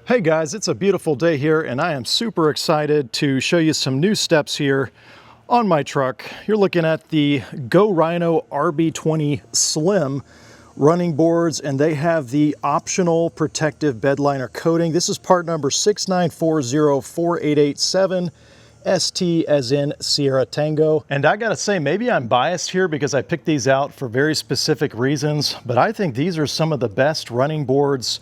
Hey guys, it's a beautiful day here and I am super excited to show you some new steps here on my truck. You're looking at the Go Rhino RB20 Slim running boards, and they have the optional protective bedliner coating. This is part number 694048887. ST as in Sierra Tango. And I gotta say, maybe I'm biased here because I picked these out for very specific reasons, but I think these are some of the best running boards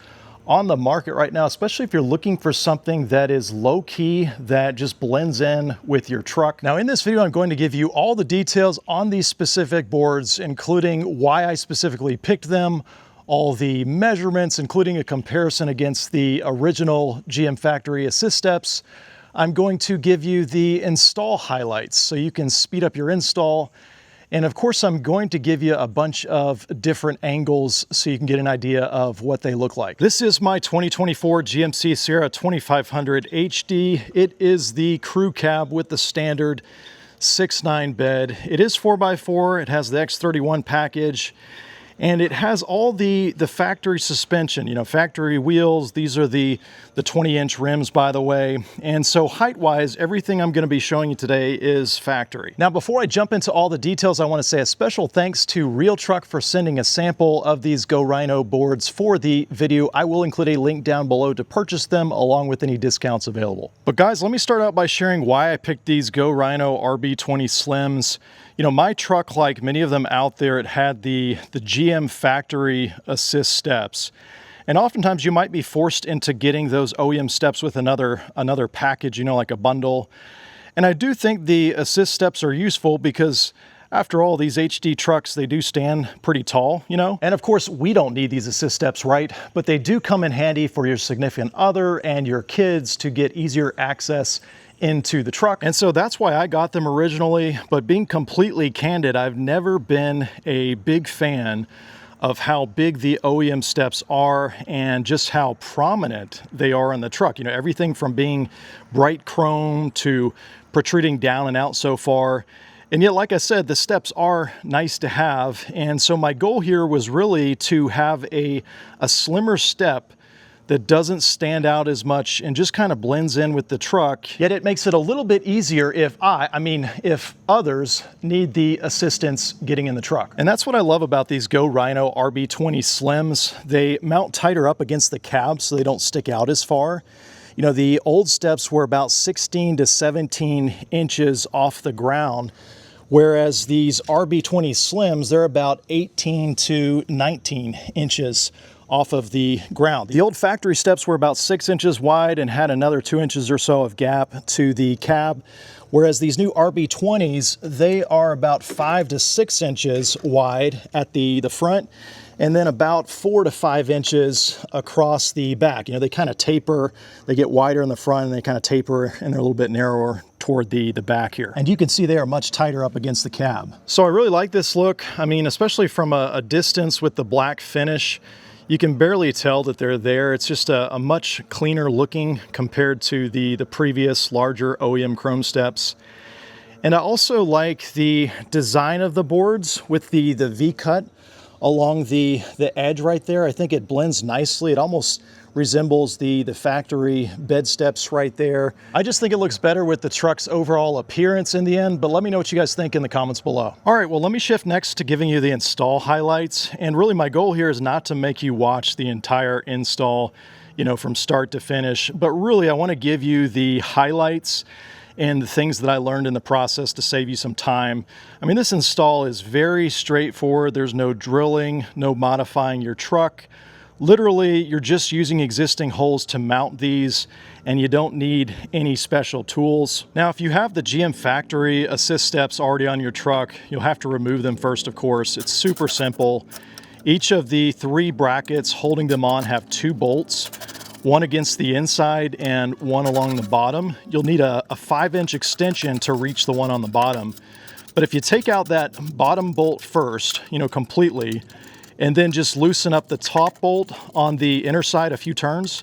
on the market right now, especially if you're looking for something that is low-key, that just blends in with your truck. Now in this video, I'm going to give you all the details on these specific boards, including why I specifically picked them, all the measurements, including a comparison against the original GM factory assist steps. I'm going to give you the install highlights so you can speed up your install. And of course, I'm going to give you a bunch of different angles so you can get an idea of what they look like. This is my 2024 GMC Sierra 2500 HD. It is the crew cab with the standard 6'9" bed. It is 4x4. It has the X31 package. And it has all the factory suspension, you know, factory wheels. These are the 20-inch rims, by the way. And so height-wise, everything I'm going to be showing you today is factory. Now, before I jump into all the details, I want to say a special thanks to RealTruck for sending a sample of these Go Rhino boards for the video. I will include a link down below to purchase them along with any discounts available. But guys, let me start out by sharing why I picked these Go Rhino RB20 Slims. You know, my truck, like many of them out there, it had the GM factory assist steps. And oftentimes you might be forced into getting those OEM steps with another package, you know, like a bundle. And I do think the assist steps are useful because after all, these HD trucks, they do stand pretty tall, you know? And of course, we don't need these assist steps, right? But they do come in handy for your significant other and your kids to get easier access into the truck. And so that's why I got them originally. But being completely candid, I've never been a big fan of how big the OEM steps are and just how prominent they are in the truck. You know, everything from being bright chrome to protruding down and out so far. And yet, like I said, the steps are nice to have. And so my goal here was really to have a slimmer step that doesn't stand out as much and just kind of blends in with the truck. Yet it makes it a little bit easier if if others need the assistance getting in the truck. And that's what I love about these Go Rhino RB20 Slims. They mount tighter up against the cab so they don't stick out as far. You know, the old steps were about 16 to 17 inches off the ground, whereas these RB20 Slims, they're about 18 to 19 inches off of the ground. The old factory steps were about 6 inches wide and had another 2 inches or so of gap to the cab, whereas these new RB20s, they are about 5 to 6 inches wide at the front, and then about 4 to 5 inches across the back. You know, they kind of taper, they get wider in the front and they kind of taper and they're a little bit narrower toward the back here. And you can see they are much tighter up against the cab. So I really like this look. I mean, especially from a distance with the black finish, you can barely tell that they're there. It's just a much cleaner looking compared to the previous larger OEM chrome steps. And I also like the design of the boards with the V-cut along the edge right there. I think it blends nicely. It almost resembles the factory bed steps right there. I just think it looks better with the truck's overall appearance in the end, but let me know what you guys think in the comments below. All right, well, let me shift next to giving you the install highlights. And really my goal here is not to make you watch the entire install, you know, from start to finish, but really I want to give you the highlights and the things that I learned in the process to save you some time. I mean, this install is very straightforward. There's no drilling, no modifying your truck. Literally, you're just using existing holes to mount these, and you don't need any special tools. Now, if you have the GM factory assist steps already on your truck, you'll have to remove them first, of course. It's super simple. Each of the 3 brackets holding them on have 2 bolts, one against the inside and one along the bottom. You'll need a 5-inch extension to reach the one on the bottom. But if you take out that bottom bolt first, you know, completely, and then just loosen up the top bolt on the inner side a few turns,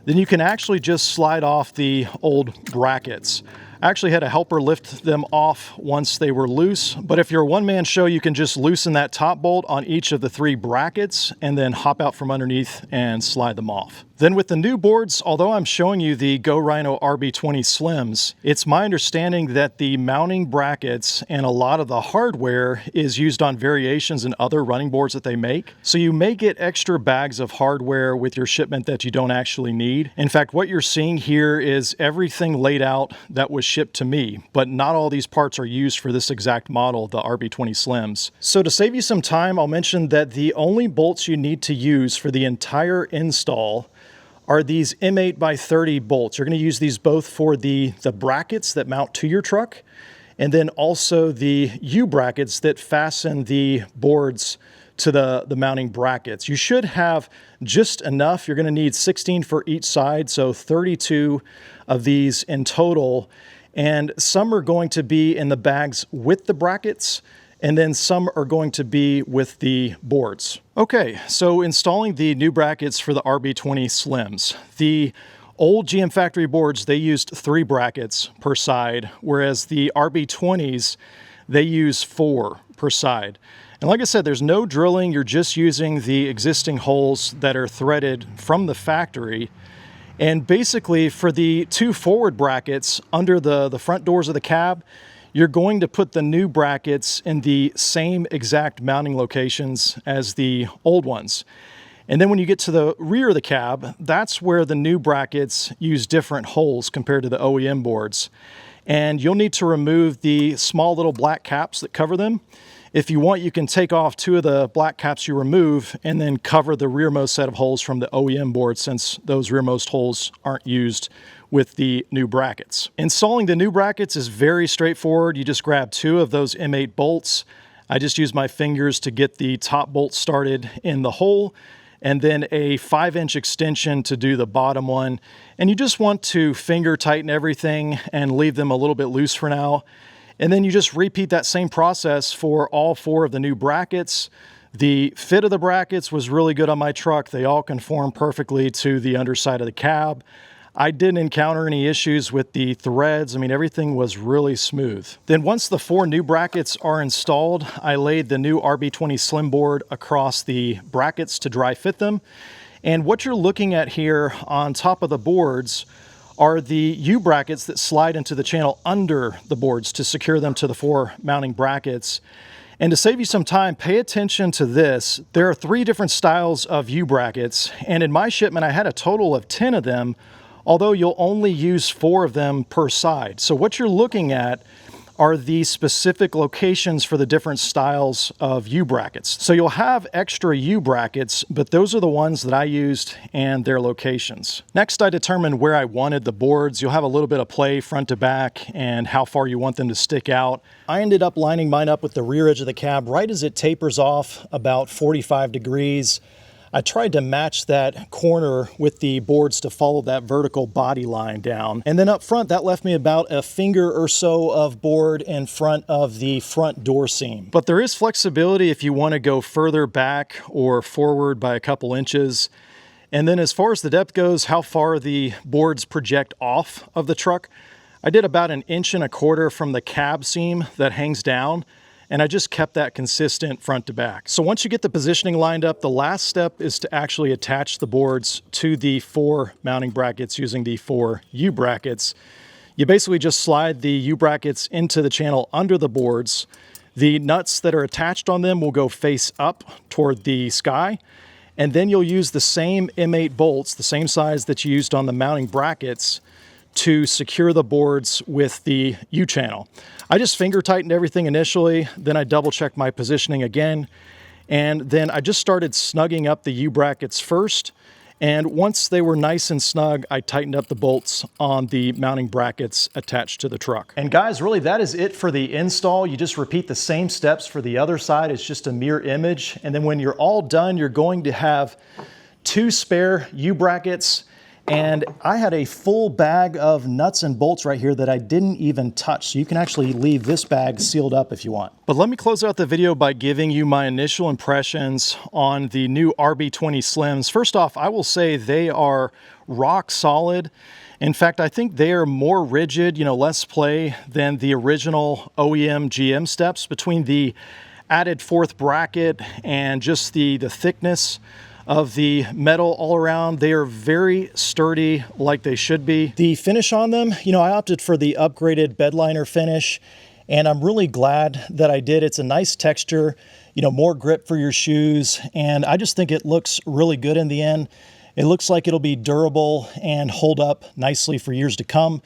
then you can actually just slide off the old brackets. I actually had a helper lift them off once they were loose, but if you're a one-man show, you can just loosen that top bolt on each of the 3 brackets and then hop out from underneath and slide them off. Then with the new boards, although I'm showing you the Go Rhino RB20 Slims, it's my understanding that the mounting brackets and a lot of the hardware is used on variations in other running boards that they make. So you may get extra bags of hardware with your shipment that you don't actually need. In fact, what you're seeing here is everything laid out that was shipped to me, but not all these parts are used for this exact model, the RB20 Slims. So to save you some time, I'll mention that the only bolts you need to use for the entire install are these M8x30 bolts. You're going to use these both for the brackets that mount to your truck, and then also the U-brackets that fasten the boards to the mounting brackets. You should have just enough. You're going to need 16 for each side, so 32 of these in total. And some are going to be in the bags with the brackets, and then some are going to be with the boards. Okay, so installing the new brackets for the RB20 Slims. The old GM factory boards, they used 3 brackets per side, whereas the RB20s, they use 4 per side. And like I said, there's no drilling. You're just using the existing holes that are threaded from the factory. And basically for the 2 forward brackets under the front doors of the cab, you're going to put the new brackets in the same exact mounting locations as the old ones. And then when you get to the rear of the cab, that's where the new brackets use different holes compared to the OEM boards. And you'll need to remove the small little black caps that cover them. If you want, you can take off 2 of the black caps you remove and then cover the rearmost set of holes from the OEM board, since those rearmost holes aren't used with the new brackets. Installing the new brackets is very straightforward. You just grab 2 of those M8 bolts. I just use my fingers to get the top bolt started in the hole, and then a 5-inch extension to do the bottom one. And you just want to finger tighten everything and leave them a little bit loose for now. And then you just repeat that same process for all 4 of the new brackets. The fit of the brackets was really good on my truck. They all conform perfectly to the underside of the cab. I didn't encounter any issues with the threads. I mean, everything was really smooth. Then once the 4 new brackets are installed, I laid the new RB20 Slim board across the brackets to dry fit them. And what you're looking at here on top of the boards are the U-brackets that slide into the channel under the boards to secure them to the 4 mounting brackets. And to save you some time, pay attention to this. There are 3 different styles of U-brackets, and in my shipment I had a total of 10 of them, although you'll only use 4 of them per side. So what you're looking at are the specific locations for the different styles of U-brackets. So you'll have extra U-brackets, but those are the ones that I used and their locations. Next, I determined where I wanted the boards. You'll have a little bit of play front to back and how far you want them to stick out. I ended up lining mine up with the rear edge of the cab right as it tapers off about 45 degrees. I tried to match that corner with the boards to follow that vertical body line down. And then up front, that left me about a finger or so of board in front of the front door seam. But there is flexibility if you want to go further back or forward by a couple inches. And then as far as the depth goes, how far the boards project off of the truck, I did about 1.25 inches from the cab seam that hangs down, and I just kept that consistent front to back. So once you get the positioning lined up, the last step is to actually attach the boards to the 4 mounting brackets using the 4 U-brackets. You basically just slide the U-brackets into the channel under the boards. The nuts that are attached on them will go face up toward the sky, and then you'll use the same M8 bolts, the same size that you used on the mounting brackets, to secure the boards with the U-channel. I just finger tightened everything initially, then I double checked my positioning again, and then I just started snugging up the U-brackets first, and once they were nice and snug, I tightened up the bolts on the mounting brackets attached to the truck. And guys, really that is it for the install. You just repeat the same steps for the other side. It's just a mirror image, and then when you're all done, you're going to have 2 spare U-brackets. And I had a full bag of nuts and bolts right here that I didn't even touch. So you can actually leave this bag sealed up if you want. But let me close out the video by giving you my initial impressions on the new RB20 Slims. First off, I will say they are rock solid. In fact, I think they are more rigid, less play than the original OEM GM steps. Between the added 4th bracket and just the thickness of the metal all around. They are very sturdy, like they should be. The finish on them, you know, I opted for the upgraded Bedliner finish, and I'm really glad that I did. It's a nice texture, you know, more grip for your shoes, and I just think it looks really good in the end. It looks like it'll be durable and hold up nicely for years to come.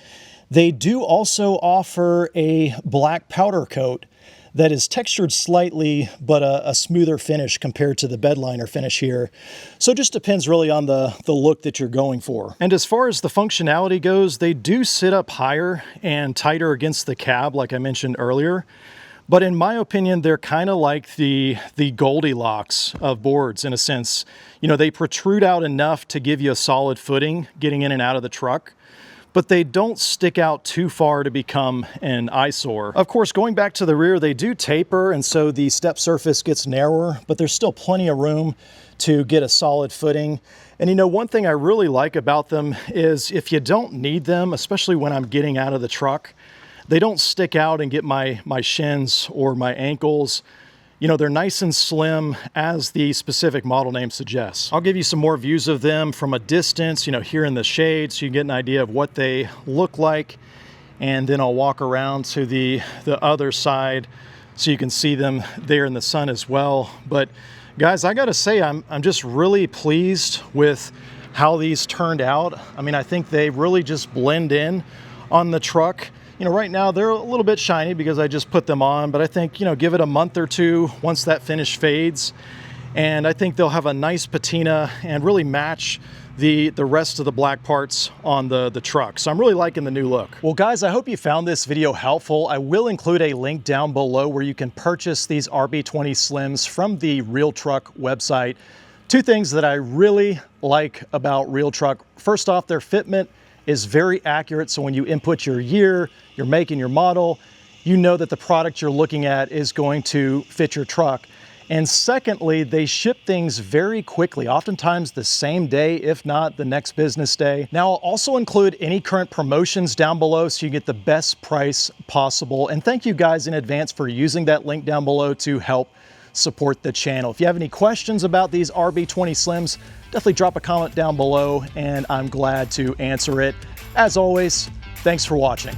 They do also offer a black powder coat that is textured slightly, but a smoother finish compared to the Bedliner finish here. So it just depends really on the look that you're going for. And as far as the functionality goes, they do sit up higher and tighter against the cab, like I mentioned earlier. But in my opinion, they're kind of like the Goldilocks of boards in a sense. You know, they protrude out enough to give you a solid footing getting in and out of the truck, but they don't stick out too far to become an eyesore. Of course, going back to the rear, they do taper, and so the step surface gets narrower, but there's still plenty of room to get a solid footing. And you know, one thing I really like about them is if you don't need them, especially when I'm getting out of the truck, they don't stick out and get my shins or my ankles. You know, they're nice and slim, as the specific model name suggests. I'll give you some more views of them from a distance, you know, here in the shade, so you get an idea of what they look like. And then I'll walk around to the other side so you can see them there in the sun as well. But guys, I gotta say, I'm just really pleased with how these turned out. I mean, I think they really just blend in on the truck. You know, right now they're a little bit shiny because I just put them on, but I think, you know, give it a month or two once that finish fades, and I think they'll have a nice patina and really match the rest of the black parts on the truck. So I'm really liking the new look. Well guys, I hope you found this video helpful. I will include a link down below where you can purchase these RB20 Slims from the RealTruck website. Two things that I really like about RealTruck. First off, their fitment is very accurate, so when you input your year, your make, and your model, you know that the product you're looking at is going to fit your truck. And secondly, they ship things very quickly, oftentimes the same day, if not the next business day. Now, I'll also include any current promotions down below so you get the best price possible. And thank you guys in advance for using that link down below to help support the channel. If you have any questions about these RB20 Slims, definitely drop a comment down below and I'm glad to answer it. As always, thanks for watching.